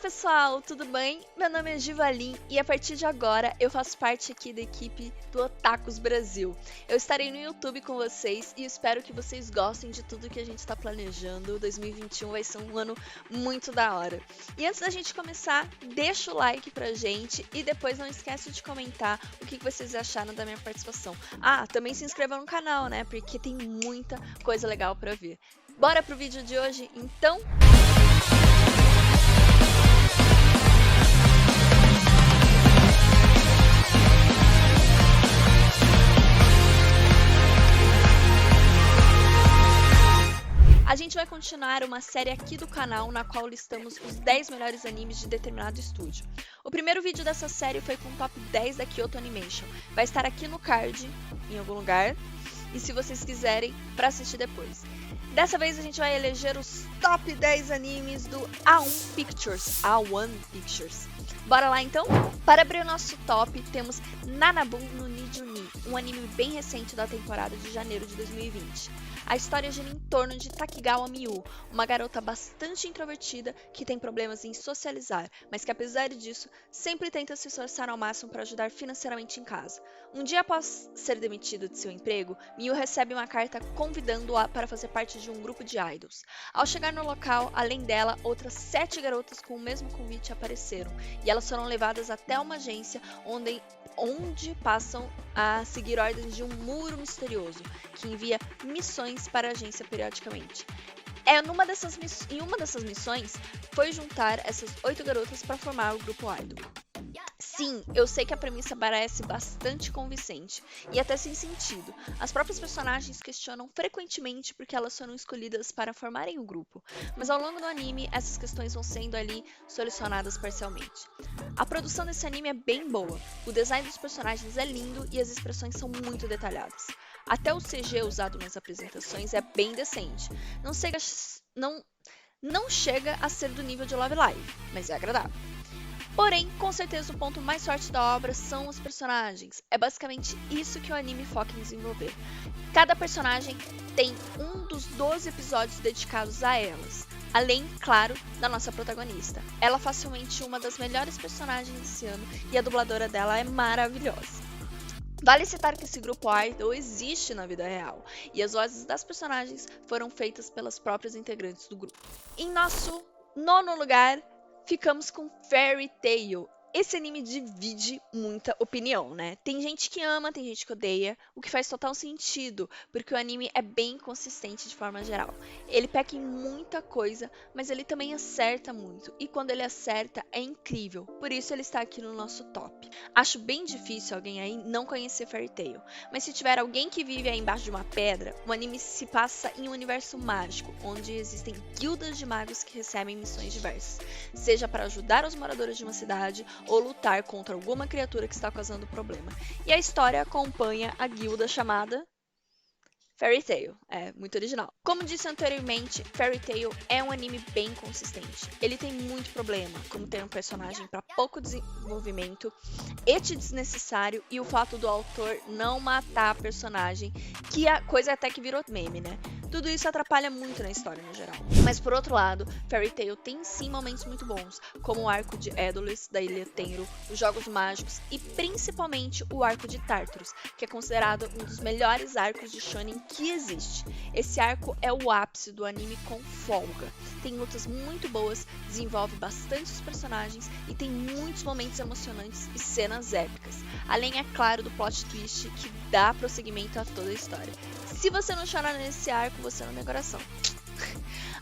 Pessoal, tudo bem? Meu nome é Givalin e a partir de agora eu faço parte aqui da equipe do Otakus Brasil. Eu estarei no YouTube com vocês e espero que vocês gostem de tudo que a gente está planejando. 2021 vai ser um ano muito da hora. E antes da gente começar, deixa o like pra gente e depois não esquece de comentar o que vocês acharam da minha participação. Ah, também se inscreva no canal, né? Porque tem muita coisa legal pra ver. Bora pro vídeo de hoje, então? A gente vai continuar uma série aqui do canal na qual listamos os 10 melhores animes de determinado estúdio. O primeiro vídeo dessa série foi com o top 10 da Kyoto Animation. Vai estar aqui no card, em algum lugar, e se vocês quiserem, para assistir depois. Dessa vez a gente vai eleger os top 10 animes do A1 Pictures. A1 Pictures. Bora lá então? Para abrir o nosso top, temos Nanabun no Nijuni, um anime bem recente da temporada de janeiro de 2020. A história gira em torno de Takigawa Miu, uma garota bastante introvertida que tem problemas em socializar, mas que apesar disso, sempre tenta se esforçar ao máximo para ajudar financeiramente em casa. Um dia após ser demitido de seu emprego, Miu recebe uma carta convidando-a para fazer parte de um grupo de idols. Ao chegar no local, além dela, outras 7 garotas com o mesmo convite apareceram, e elas foram levadas até uma agência onde passam a seguir ordens de um muro misterioso, que envia missões para a agência periodicamente. Em uma dessas missões, foi juntar essas 8 garotas para formar o grupo idol. Sim, eu sei que a premissa parece bastante convincente, e até sem sentido. As próprias personagens questionam frequentemente porque elas foram escolhidas para formarem o grupo, mas ao longo do anime, essas questões vão sendo ali solucionadas parcialmente. A produção desse anime é bem boa, o design dos personagens é lindo e as expressões são muito detalhadas. Até o CG usado nas apresentações é bem decente. Não chega a ser do nível de Love Live, mas é agradável. Porém, com certeza o ponto mais forte da obra são os personagens. É basicamente isso que o anime foca em desenvolver. Cada personagem tem um dos 12 episódios dedicados a elas. Além, claro, da nossa protagonista. Ela é facilmente uma das melhores personagens desse ano e a dubladora dela é maravilhosa. Vale citar que esse grupo idol existe na vida real, e as vozes das personagens foram feitas pelas próprias integrantes do grupo. Em nosso 9º lugar, ficamos com Fairy Tail. Esse anime divide muita opinião, né? Tem gente que ama, tem gente que odeia, o que faz total sentido, porque o anime é bem consistente de forma geral. Ele peca em muita coisa, mas ele também acerta muito, e quando ele acerta é incrível, por isso ele está aqui no nosso top. Acho bem difícil alguém aí não conhecer Fairy Tail, mas se tiver alguém que vive aí embaixo de uma pedra, o anime se passa em um universo mágico, onde existem guildas de magos que recebem missões diversas, seja para ajudar os moradores de uma cidade, ou lutar contra alguma criatura que está causando problema. E a história acompanha a guilda chamada Fairy Tail. É muito original. Como disse anteriormente, Fairy Tail é um anime bem consistente. Ele tem muito problema, como ter um personagem para pouco desenvolvimento, ete desnecessário e o fato do autor não matar a personagem, que a coisa até que virou meme, né? Tudo isso atrapalha muito na história no geral. Mas por outro lado, Fairy Tail tem sim momentos muito bons, como o arco de Edolis, da Ilha Tenro, os Jogos Mágicos e principalmente o arco de Tartarus, que é considerado um dos melhores arcos de shonen que existe. Esse arco é o ápice do anime com folga. Tem lutas muito boas, desenvolve bastante os personagens e tem muitos momentos emocionantes e cenas épicas. Além, é claro, do plot twist que dá prosseguimento a toda a história. Se você não chorar nesse arco, você não tem coração.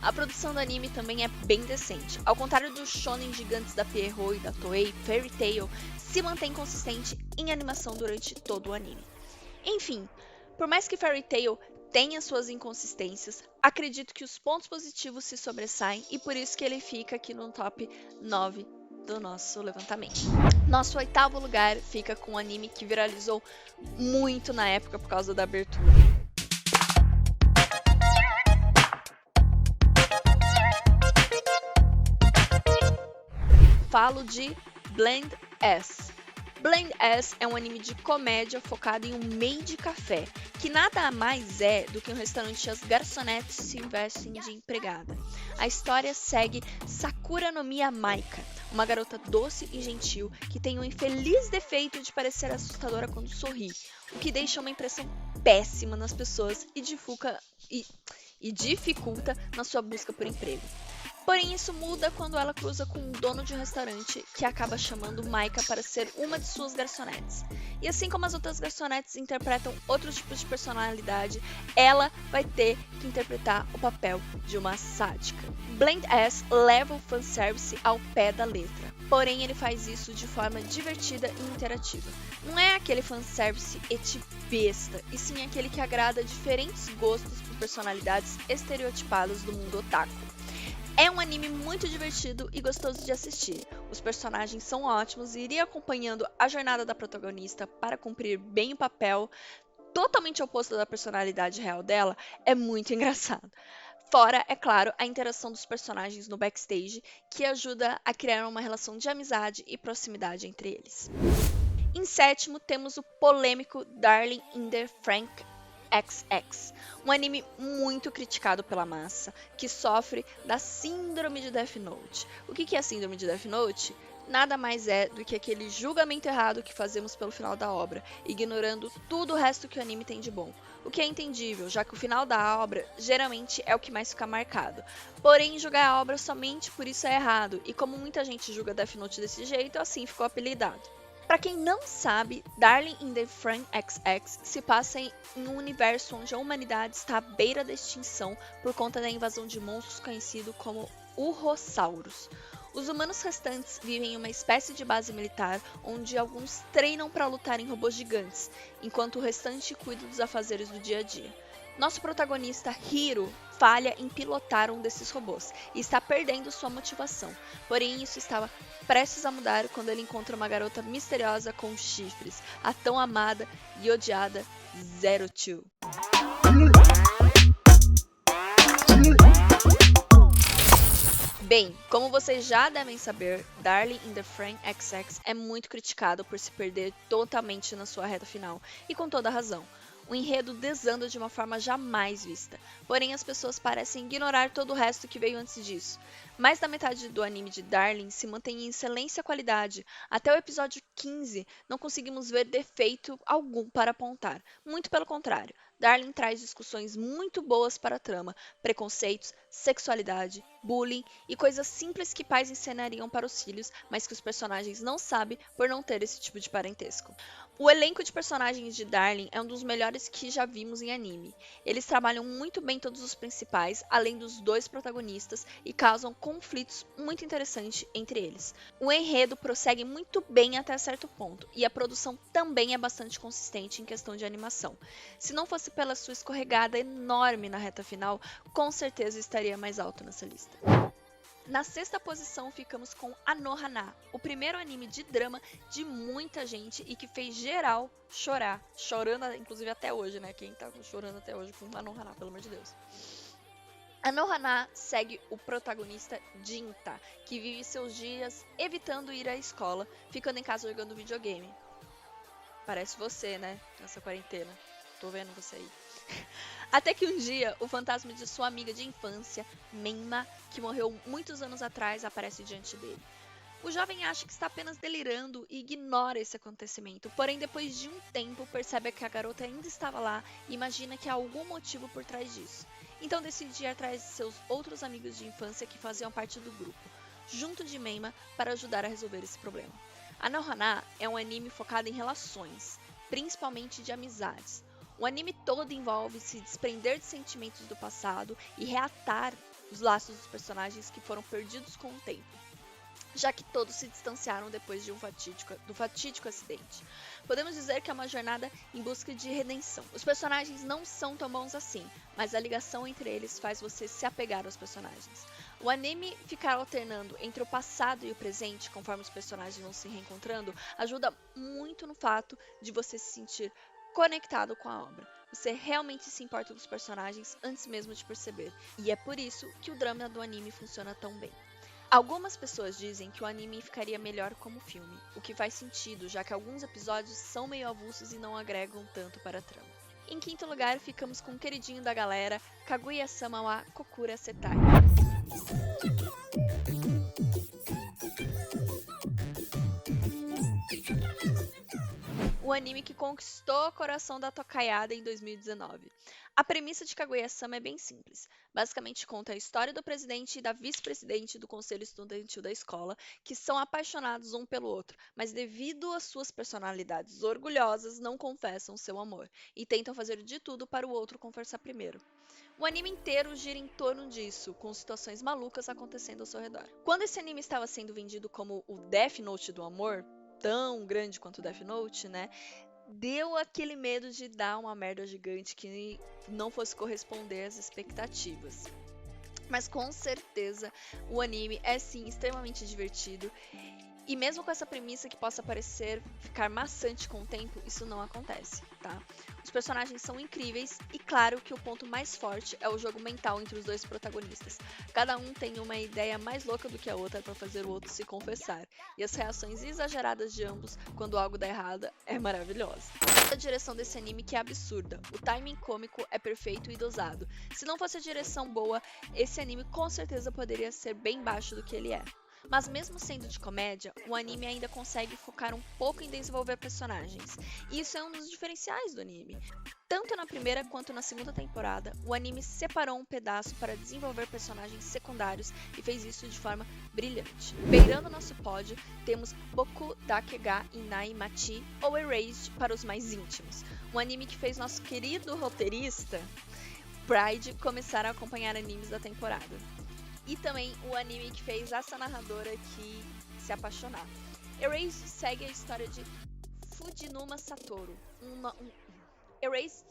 A produção do anime também é bem decente. Ao contrário dos shonen gigantes da Pierrot e da Toei, Fairy Tail se mantém consistente em animação durante todo o anime. Enfim, por mais que Fairy Tail tenha suas inconsistências, acredito que os pontos positivos se sobressaem e por isso que ele fica aqui no top 9 do nosso levantamento. Nosso 8º lugar fica com um anime que viralizou muito na época por causa da abertura. Falo de Blend S. Blind Ass é um anime de comédia focado em um maid café, que nada mais é do que um restaurante onde as garçonetes se vestem de empregada. A história segue Sakura no Miya Maika, uma garota doce e gentil que tem o infeliz defeito de parecer assustadora quando sorri, o que deixa uma impressão péssima nas pessoas e dificulta na sua busca por emprego. Porém, isso muda quando ela cruza com um dono de um restaurante que acaba chamando Maika para ser uma de suas garçonetes. E assim como as outras garçonetes interpretam outros tipos de personalidade, ela vai ter que interpretar o papel de uma sádica. Blind Ass leva o fanservice ao pé da letra, porém ele faz isso de forma divertida e interativa. Não é aquele fanservice eti besta, e sim aquele que agrada diferentes gostos por personalidades estereotipadas do mundo otaku. É um anime muito divertido e gostoso de assistir. Os personagens são ótimos e ir acompanhando a jornada da protagonista para cumprir bem o papel, totalmente oposto da personalidade real dela, é muito engraçado. Fora, é claro, a interação dos personagens no backstage, que ajuda a criar uma relação de amizade e proximidade entre eles. Em sétimo, temos o polêmico Darling in the Franxx XX, um anime muito criticado pela massa, que sofre da síndrome de Death Note. O que é a síndrome de Death Note? Nada mais é do que aquele julgamento errado que fazemos pelo final da obra, ignorando tudo o resto que o anime tem de bom. O que é entendível, já que o final da obra geralmente é o que mais fica marcado. Porém, julgar a obra somente por isso é errado, e como muita gente julga Death Note desse jeito, assim ficou apelidado. Para quem não sabe, Darling in the Franxx XX se passa em um universo onde a humanidade está à beira da extinção por conta da invasão de monstros conhecidos como Urrosaurus. Os humanos restantes vivem em uma espécie de base militar onde alguns treinam para lutar em robôs gigantes, enquanto o restante cuida dos afazeres do dia a dia. Nosso protagonista, Hiro, falha em pilotar um desses robôs e está perdendo sua motivação. Porém, isso estava prestes a mudar quando ele encontra uma garota misteriosa com chifres, a tão amada e odiada Zero Two. Bem, como vocês já devem saber, Darling in the Franxx XX é muito criticado por se perder totalmente na sua reta final, e com toda razão. O enredo desanda de uma forma jamais vista, porém as pessoas parecem ignorar todo o resto que veio antes disso. Mais da metade do anime de Darling se mantém em excelência qualidade. Até o episódio 15 não conseguimos ver defeito algum para apontar. Muito pelo contrário, Darling traz discussões muito boas para a trama, preconceitos, sexualidade, bullying e coisas simples que pais ensinariam para os filhos, mas que os personagens não sabem por não ter esse tipo de parentesco. O elenco de personagens de Darling é um dos melhores que já vimos em anime. Eles trabalham muito bem todos os principais, além dos dois protagonistas, e causam conflitos muito interessantes entre eles. O enredo prossegue muito bem até certo ponto, e a produção também é bastante consistente em questão de animação. Se não fosse pela sua escorregada enorme na reta final, com certeza estaria mais alto nessa lista. Na sexta posição ficamos com Anohana, o primeiro anime de drama de muita gente e que fez geral chorar. Chorando, inclusive até hoje, né? Quem tá chorando até hoje com Anohana, pelo amor de Deus. Anohana segue o protagonista Jinta, que vive seus dias evitando ir à escola, ficando em casa jogando videogame. Parece você, né? Nessa quarentena. Tô vendo você aí. Até que um dia, o fantasma de sua amiga de infância, Menma, que morreu muitos anos atrás, aparece diante dele. O jovem acha que está apenas delirando e ignora esse acontecimento, porém depois de um tempo percebe que a garota ainda estava lá e imagina que há algum motivo por trás disso. Então decide ir atrás de seus outros amigos de infância que faziam parte do grupo, junto de Menma, para ajudar a resolver esse problema. Anohana é um anime focado em relações, principalmente de amizades. O anime todo envolve se desprender de sentimentos do passado e reatar os laços dos personagens que foram perdidos com o tempo, já que todos se distanciaram depois de do fatídico acidente. Podemos dizer que é uma jornada em busca de redenção. Os personagens não são tão bons assim, mas a ligação entre eles faz você se apegar aos personagens. O anime ficar alternando entre o passado e o presente, conforme os personagens vão se reencontrando, ajuda muito no fato de você se sentir conectado com a obra. Você realmente se importa com os personagens antes mesmo de perceber, e é por isso que o drama do anime funciona tão bem. Algumas pessoas dizem que o anime ficaria melhor como filme, o que faz sentido, já que alguns episódios são meio avulsos e não agregam tanto para a trama. Em quinto lugar, ficamos com o queridinho da galera, Kaguya-sama wa Kokura Setai. O anime que conquistou o coração da Tokayada em 2019. A premissa de Kaguya-sama é bem simples. Basicamente conta a história do presidente e da vice-presidente do conselho estudantil da escola, que são apaixonados um pelo outro, mas devido às suas personalidades orgulhosas, não confessam seu amor e tentam fazer de tudo para o outro confessar primeiro. O anime inteiro gira em torno disso, com situações malucas acontecendo ao seu redor. Quando esse anime estava sendo vendido como o Death Note do amor, tão grande quanto o Death Note, né? Deu aquele medo de dar uma merda gigante que não fosse corresponder às expectativas. Mas com certeza o anime é sim extremamente divertido. E mesmo com essa premissa que possa parecer ficar maçante com o tempo, isso não acontece, tá? Os personagens são incríveis e claro que o ponto mais forte é o jogo mental entre os dois protagonistas. Cada um tem uma ideia mais louca do que a outra para fazer o outro se confessar. E as reações exageradas de ambos quando algo dá errado é maravilhosa. A direção desse anime que é absurda. O timing cômico é perfeito e dosado. Se não fosse a direção boa, esse anime com certeza poderia ser bem baixo do que ele é. Mas mesmo sendo de comédia, o anime ainda consegue focar um pouco em desenvolver personagens. E isso é um dos diferenciais do anime. Tanto na primeira quanto na segunda temporada, o anime separou um pedaço para desenvolver personagens secundários e fez isso de forma brilhante. Beirando nosso pódio, temos Boku Dakega Inai Machi, ou Erased para os mais íntimos. Um anime que fez nosso querido roteirista, Pride, começar a acompanhar animes da temporada. E também o anime que fez essa narradora aqui se apaixonar. Erased segue a história de Fujinuma Satoru. Erased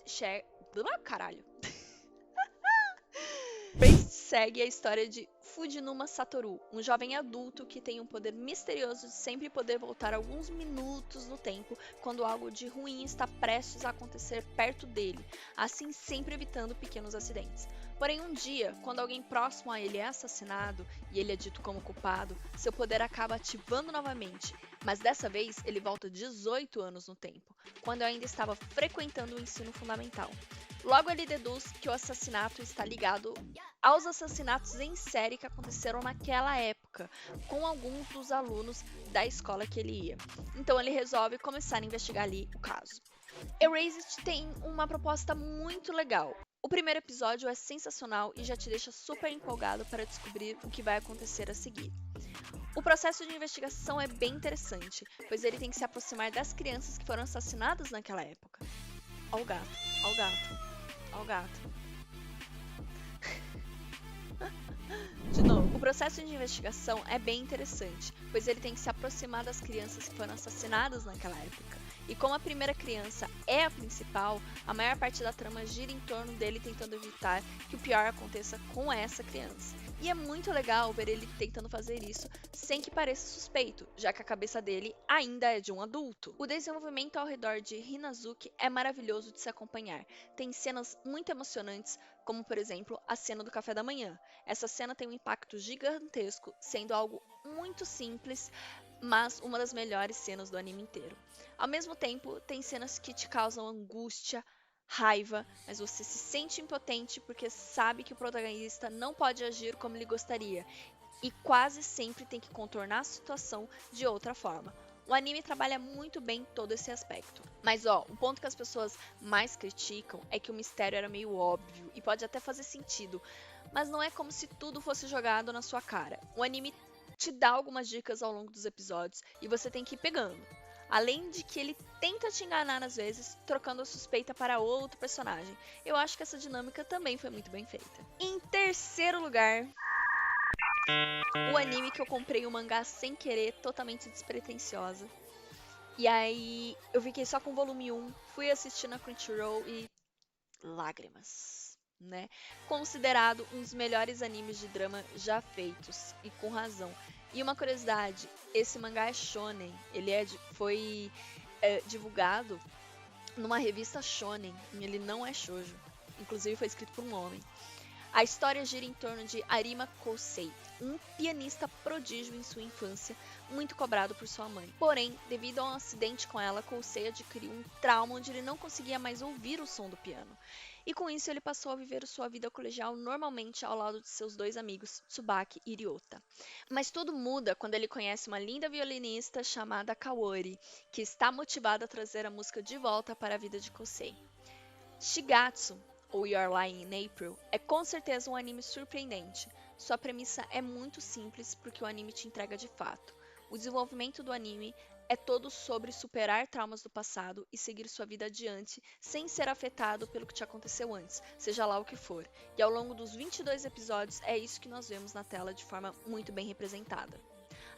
segue a história de Fujinuma Satoru, um jovem adulto que tem um poder misterioso de sempre poder voltar alguns minutos no tempo quando algo de ruim está prestes a acontecer perto dele, assim sempre evitando pequenos acidentes. Porém, um dia, quando alguém próximo a ele é assassinado e ele é dito como culpado, seu poder acaba ativando novamente, mas dessa vez ele volta 18 anos no tempo, quando ainda estava frequentando o ensino fundamental. Logo ele deduz que o assassinato está ligado aos assassinatos em série que aconteceram naquela época, com alguns dos alunos da escola que ele ia. Então ele resolve começar a investigar ali o caso. Erased tem uma proposta muito legal. O primeiro episódio é sensacional e já te deixa super empolgado para descobrir o que vai acontecer a seguir. O processo de investigação é bem interessante, pois ele tem que se aproximar das crianças que foram assassinadas naquela época. Ó o gato, ó o gato, ó o gato. De novo, o processo de investigação é bem interessante, pois ele tem que se aproximar das crianças que foram assassinadas naquela época. E como a primeira criança é a principal, a maior parte da trama gira em torno dele tentando evitar que o pior aconteça com essa criança. E é muito legal ver ele tentando fazer isso sem que pareça suspeito, já que a cabeça dele ainda é de um adulto. O desenvolvimento ao redor de Hinazuki é maravilhoso de se acompanhar. Tem cenas muito emocionantes, como por exemplo a cena do café da manhã. Essa cena tem um impacto gigantesco, sendo algo muito simples, mas uma das melhores cenas do anime inteiro. Ao mesmo tempo, tem cenas que te causam angústia, raiva, mas você se sente impotente porque sabe que o protagonista não pode agir como ele gostaria e quase sempre tem que contornar a situação de outra forma. O anime trabalha muito bem todo esse aspecto. Mas o ponto que as pessoas mais criticam é que o mistério era meio óbvio e pode até fazer sentido, mas não é como se tudo fosse jogado na sua cara. O anime te dá algumas dicas ao longo dos episódios e você tem que ir pegando. Além de que ele tenta te enganar às vezes, trocando a suspeita para outro personagem. Eu acho que essa dinâmica também foi muito bem feita. Em terceiro lugar, o anime que eu comprei o mangá sem querer, totalmente despretensiosa. E aí eu fiquei só com o volume 1, fui assistir na Crunchyroll e lágrimas, né? Considerado um dos melhores animes de drama já feitos, e com razão. E uma curiosidade, esse mangá é shonen, ele foi divulgado numa revista shonen, e ele não é shoujo, inclusive foi escrito por um homem. A história gira em torno de Arima Kosei, um pianista prodígio em sua infância, muito cobrado por sua mãe. Porém, devido a um acidente com ela, Kousei adquiriu um trauma onde ele não conseguia mais ouvir o som do piano. E com isso ele passou a viver sua vida colegial normalmente ao lado de seus dois amigos, Tsubaki e Ryota. Mas tudo muda quando ele conhece uma linda violinista chamada Kaori, que está motivada a trazer a música de volta para a vida de Kousei. Shigatsu, ou Your Lie in April, é com certeza um anime surpreendente. Sua premissa é muito simples porque o anime te entrega de fato. O desenvolvimento do anime é todo sobre superar traumas do passado e seguir sua vida adiante sem ser afetado pelo que te aconteceu antes, seja lá o que for. E ao longo dos 22 episódios é isso que nós vemos na tela de forma muito bem representada.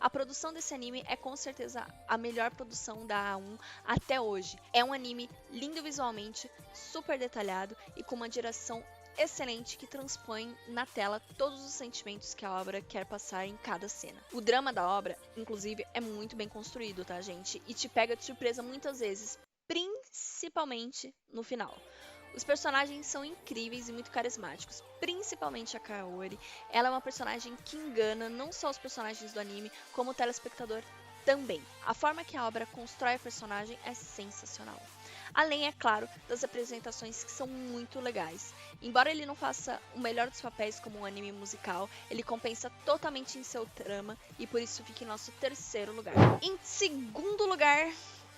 A produção desse anime é com certeza a melhor produção da A1 até hoje. É um anime lindo visualmente, super detalhado e com uma direção excelente que transpõe na tela todos os sentimentos que a obra quer passar em cada cena. O drama da obra, inclusive, é muito bem construído, tá, gente? E te pega de surpresa muitas vezes, principalmente no final. Os personagens são incríveis e muito carismáticos, principalmente a Kaori. Ela é uma personagem que engana não só os personagens do anime, como o telespectador também. A forma que a obra constrói a personagem é sensacional. Além, é claro, das apresentações que são muito legais. Embora ele não faça o melhor dos papéis como um anime musical, ele compensa totalmente em seu trama e por isso fica em nosso terceiro lugar. Em segundo lugar,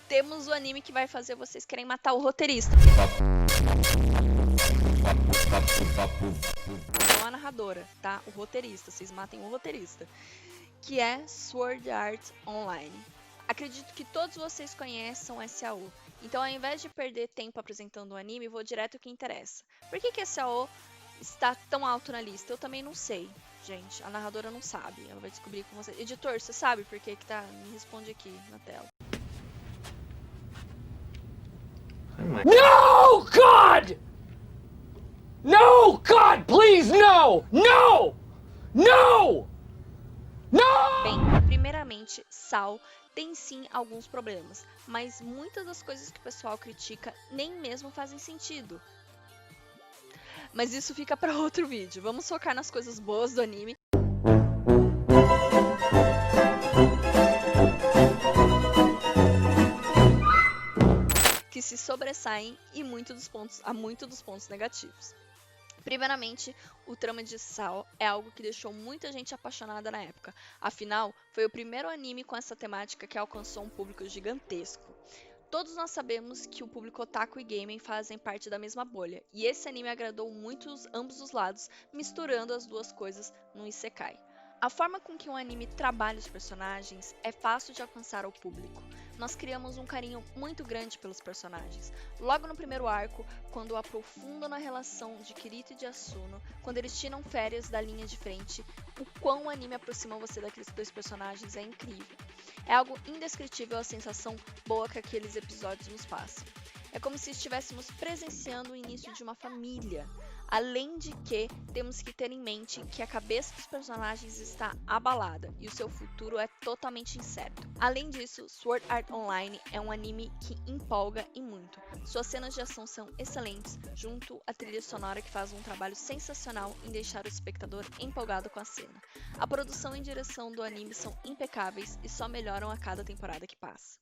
temos o anime que vai fazer vocês querem matar o roteirista. Não a narradora, tá? O roteirista, vocês matem o roteirista. Que é Sword Art Online. Acredito que todos vocês conheçam SAO. Então, ao invés de perder tempo apresentando o anime, vou direto ao que interessa. Por que SAO está tão alto na lista? Eu também não sei, gente. A narradora não sabe. Ela vai descobrir com você. Editor, você sabe por que tá? Me responde aqui na tela. No, God! No, God, please, no! No! No! No! Bem, primeiramente, SAO tem sim alguns problemas, mas muitas das coisas que o pessoal critica nem mesmo fazem sentido. Mas isso fica para outro vídeo. Vamos focar nas coisas boas do anime. Que se sobressaem há muitos dos pontos negativos. Primeiramente, o trama de SAO é algo que deixou muita gente apaixonada na época. Afinal, foi o primeiro anime com essa temática que alcançou um público gigantesco. Todos nós sabemos que o público otaku e gaming fazem parte da mesma bolha, e esse anime agradou muito ambos os lados, misturando as duas coisas num isekai. A forma com que um anime trabalha os personagens é fácil de alcançar ao público. Nós criamos um carinho muito grande pelos personagens. Logo no primeiro arco, quando aprofundam na relação de Kirito e de Asuno, quando eles tiram férias da linha de frente, o quão o anime aproxima você daqueles dois personagens é incrível. É algo indescritível a sensação boa que aqueles episódios nos passam. É como se estivéssemos presenciando o início de uma família. Além de que, temos que ter em mente que a cabeça dos personagens está abalada e o seu futuro é totalmente incerto. Além disso, Sword Art Online é um anime que empolga e muito. Suas cenas de ação são excelentes, junto à trilha sonora que faz um trabalho sensacional em deixar o espectador empolgado com a cena. A produção e direção do anime são impecáveis e só melhoram a cada temporada que passa.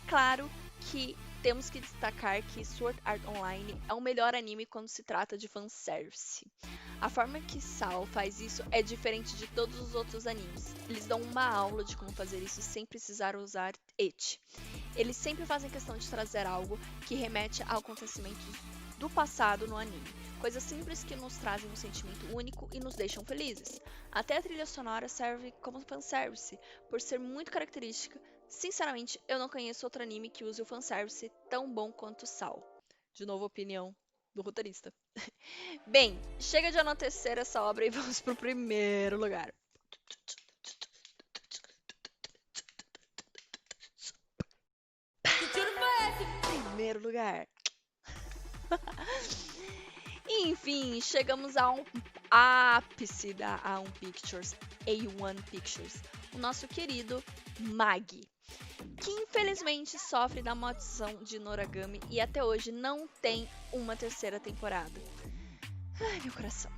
Claro que temos que destacar que Sword Art Online é o melhor anime quando se trata de fanservice. A forma que SAO faz isso é diferente de todos os outros animes. Eles dão uma aula de como fazer isso sem precisar usar ecchi. Eles sempre fazem questão de trazer algo que remete a acontecimentos do passado no anime. Coisas simples que nos trazem um sentimento único e nos deixam felizes. Até a trilha sonora serve como fanservice, por ser muito característica. Sinceramente, eu não conheço outro anime que use o fanservice tão bom quanto SAO. De novo, opinião do roteirista. Bem, chega de enaltecer essa obra e vamos pro primeiro lugar. Primeiro lugar. Enfim, chegamos a um ápice da A1 Pictures, A1 Pictures, o nosso querido Magi, que infelizmente sofre da maldição de Noragami e até hoje não tem uma terceira temporada. Ai, meu coração.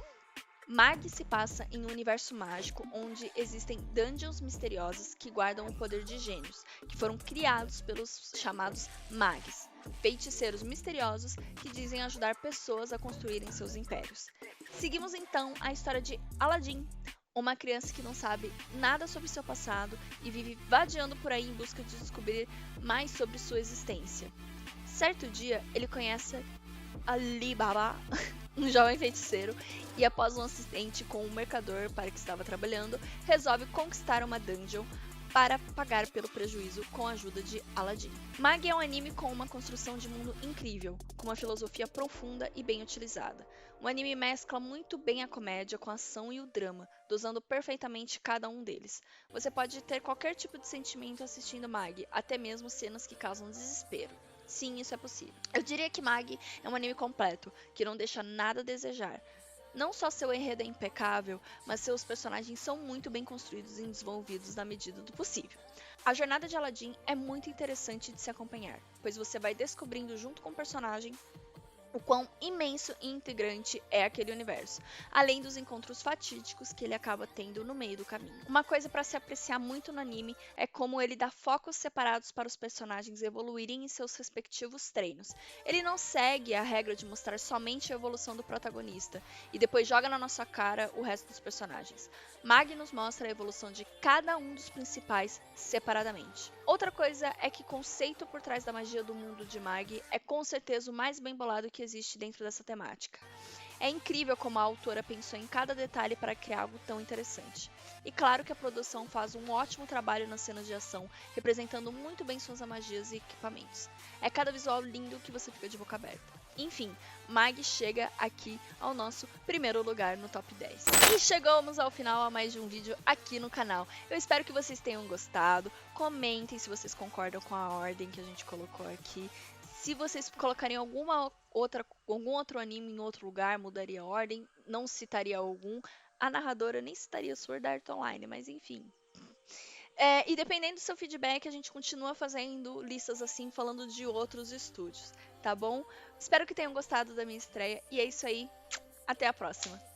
Mag se passa em um universo mágico onde existem dungeons misteriosas que guardam o poder de gênios, que foram criados pelos chamados mags, feiticeiros misteriosos que dizem ajudar pessoas a construírem seus impérios. Seguimos então a história de Aladdin, uma criança que não sabe nada sobre seu passado e vive vadeando por aí em busca de descobrir mais sobre sua existência. Certo dia, ele conhece Ali Baba, um jovem feiticeiro, e após um acidente com um mercador para que estava trabalhando, resolve conquistar uma dungeon para pagar pelo prejuízo com a ajuda de Aladdin. Mag é um anime com uma construção de mundo incrível, com uma filosofia profunda e bem utilizada. O anime mescla muito bem a comédia com a ação e o drama, dosando perfeitamente cada um deles. Você pode ter qualquer tipo de sentimento assistindo Mag, até mesmo cenas que causam desespero. Sim, isso é possível. Eu diria que Mag é um anime completo, que não deixa nada a desejar. Não só seu enredo é impecável, mas seus personagens são muito bem construídos e desenvolvidos na medida do possível. A jornada de Aladdin é muito interessante de se acompanhar, pois você vai descobrindo junto com o personagem o quão imenso e integrante é aquele universo, além dos encontros fatídicos que ele acaba tendo no meio do caminho. Uma coisa para se apreciar muito no anime é como ele dá focos separados para os personagens evoluírem em seus respectivos treinos. Ele não segue a regra de mostrar somente a evolução do protagonista e depois joga na nossa cara o resto dos personagens. Mag nos mostra a evolução de cada um dos principais separadamente. Outra coisa é que o conceito por trás da magia do mundo de Mag é com certeza o mais bem bolado que existe dentro dessa temática. É incrível como a autora pensou em cada detalhe para criar algo tão interessante. E claro que a produção faz um ótimo trabalho nas cenas de ação, representando muito bem suas magias e equipamentos. É cada visual lindo que você fica de boca aberta. Enfim, Mag chega aqui ao nosso primeiro lugar no top 10. E chegamos ao final a mais de um vídeo aqui no canal. Eu espero que vocês tenham gostado. Comentem se vocês concordam com a ordem que a gente colocou aqui. Se vocês colocariam algum outro anime em outro lugar, mudaria a ordem, não citaria algum. A narradora nem citaria Sword Art Online, mas enfim. E dependendo do seu feedback, a gente continua fazendo listas assim, falando de outros estúdios, tá bom? Espero que tenham gostado da minha estreia e é isso aí. Até a próxima!